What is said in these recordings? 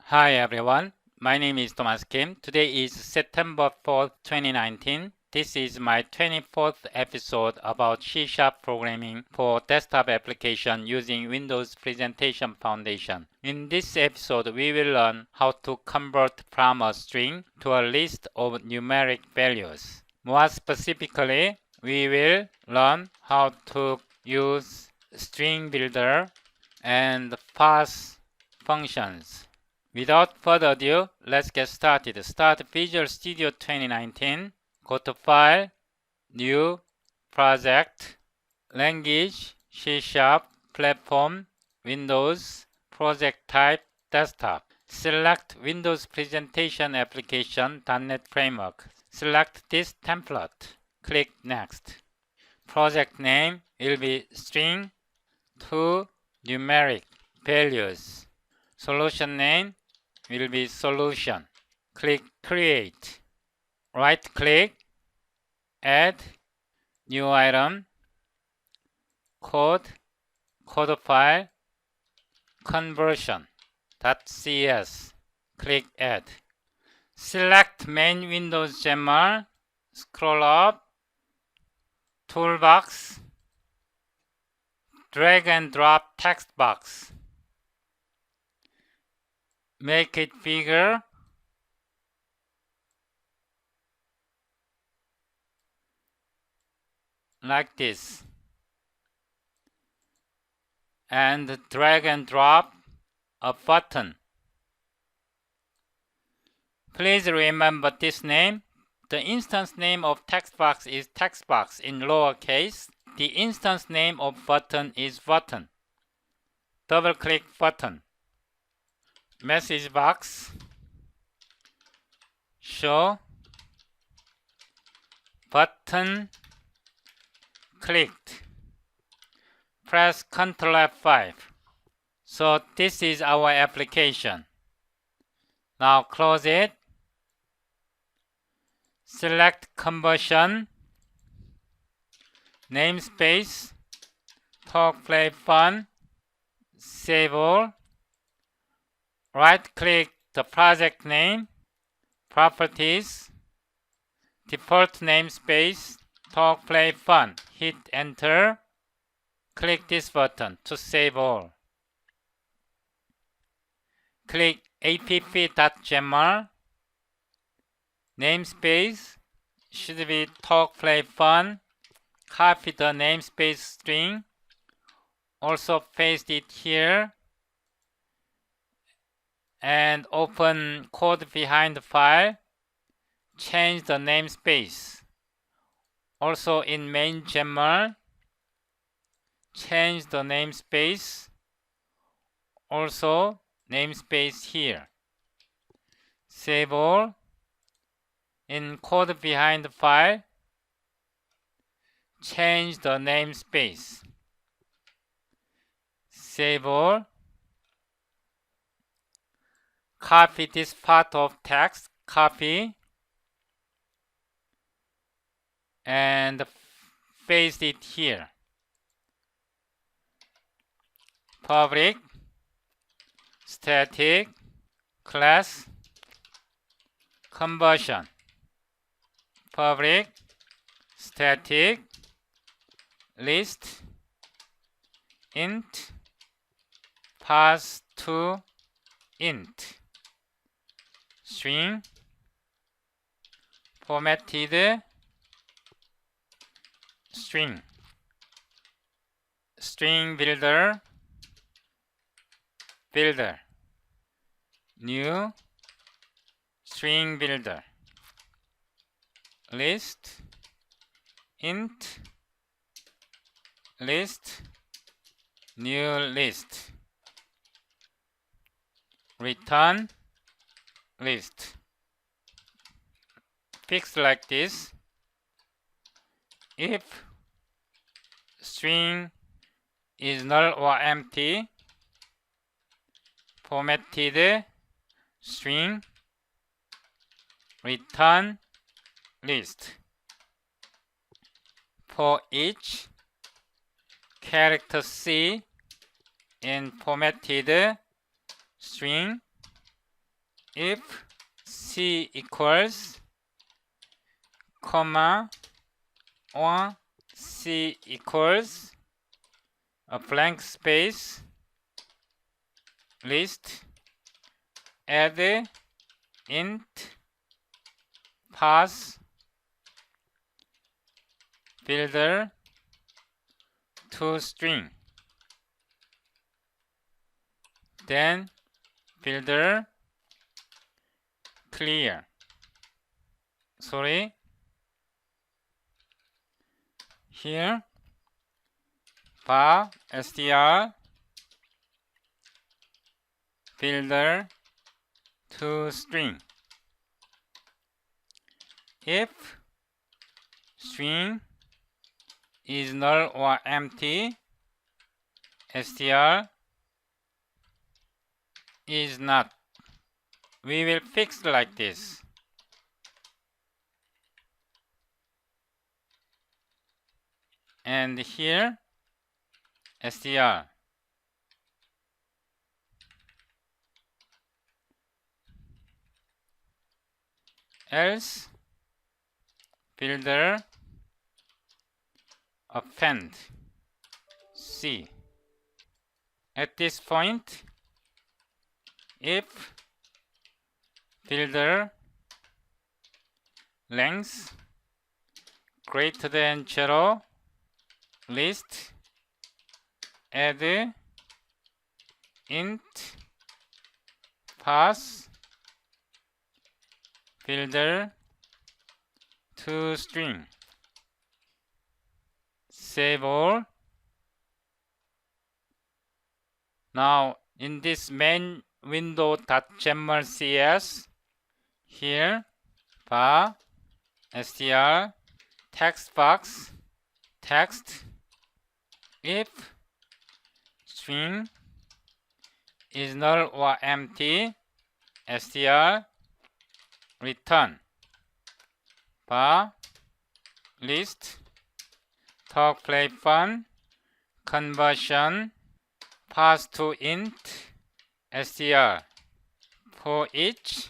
Hi everyone, my name is Thomas Kim. Today is September 4th, 2019. This is my 24th episode about C# programming for desktop application using Windows Presentation Foundation. In this episode, we will learn how to convert from a string to a list of numeric values. More specifically, we will learn how to use StringBuilder and Parse functions. Without further ado, let's get started. Start Visual Studio 2019. Go to File, New, Project, Language, C#, Platform, Windows, Project Type, Desktop. Select Windows Presentation Application .NET Framework. Select this template. Click Next. Project name will be String to Numeric Values. Solution name will be Solution. Click Create. Right-click, Add, New Item, Code, Code File, Conversion.cs. Click Add. Select Main Windows XAML. Scroll up, Toolbox, drag and drop text box. Make it bigger. Like this. And drag and drop a button. Please remember this name. The instance name of text box is text box in lowercase. The instance name of button is button. Double click button. Message box. Show. Button clicked. Press Ctrl F5. So this is our application. Now close it. Select Conversion. Namespace. Talk Play Fun. Save all. Right-click the project name. Properties. Default namespace. Talk Play Fun. Hit Enter. Click this button to save all. Click app.xml. Namespace should be Talk Play Fun. Copy the namespace string. Also paste it here. And open code behind the file. Change the namespace. Also in main XAML, change the namespace. Also namespace here. Save all. In code behind the file, change the namespace. Save all. Copy this part of text. Copy. And paste it here. Public, static, class, conversion. Public, static, list, int, pass to int. String, formatted, string. StringBuilder, builder. New, StringBuilder. List, int, list, new list. Return, list. Fix like this. If string is null or empty, formatted string, return list. For each character C in formatted string, if C equals, comma, or C equals a blank space, list, add int parse builder to string, then builder clear. Here var str builder to string. If string is null or empty, str is not. We will fix like this. And here str else builder append C. At this point, if builder length greater than 0, list, add int parse builder to string. Save all. Now in this main window.xaml CS, here var str text box text, if string is null or empty, str return var list talk play fun conversion pass to int str for each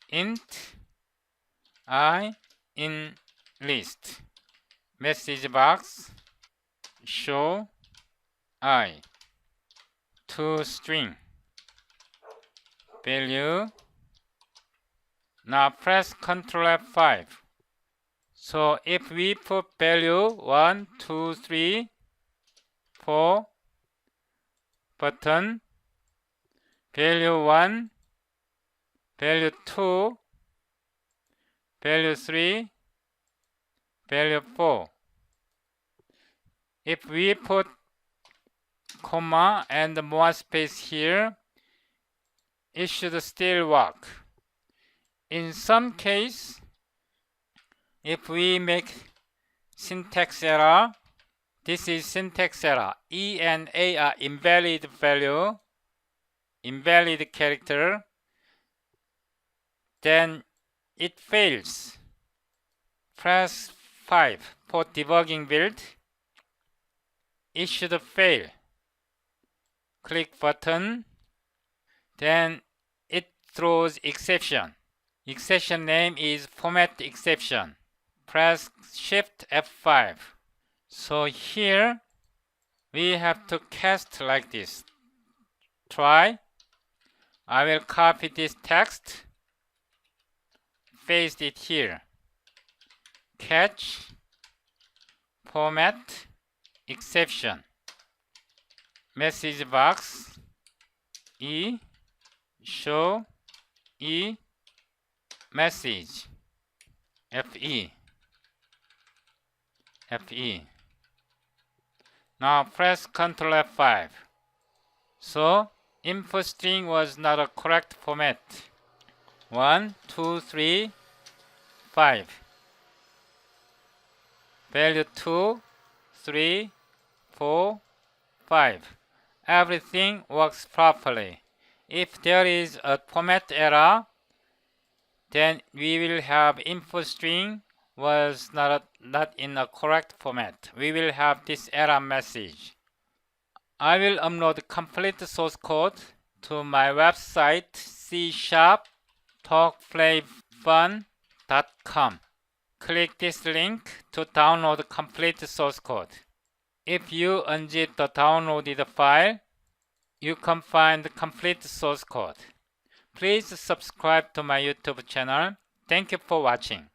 int I in list message box show I to string value. Now press Ctrl F5. So if we put value 1, 2, 3, 4, button, value 1, value 2, value 3, value 4. If we put comma and more space here, it should still work. In some case, if we make syntax error, this is syntax error. E and A are invalid value, invalid character, then it fails. Press 5 for debugging build. It should fail. Click button, then it throws exception. Exception name is format exception. Press Shift F5. So here we have to cast like this. Try. I will copy this text, paste it here. Catch, format, exception. Message box, E, show, E, message, FE. Now press Ctrl F5. So info string was not a correct format. 1, 2, 3, 5. Value 2, 3, 4, 5. Everything works properly. If there is a format error, then we will have info string was not in a correct format. We will have this error message. I will upload complete source code to my website CSharp.talkplayfun.com. Click this link to download complete source code. If you unzip the downloaded file, you can find complete source code. Please subscribe to my YouTube channel. Thank you for watching.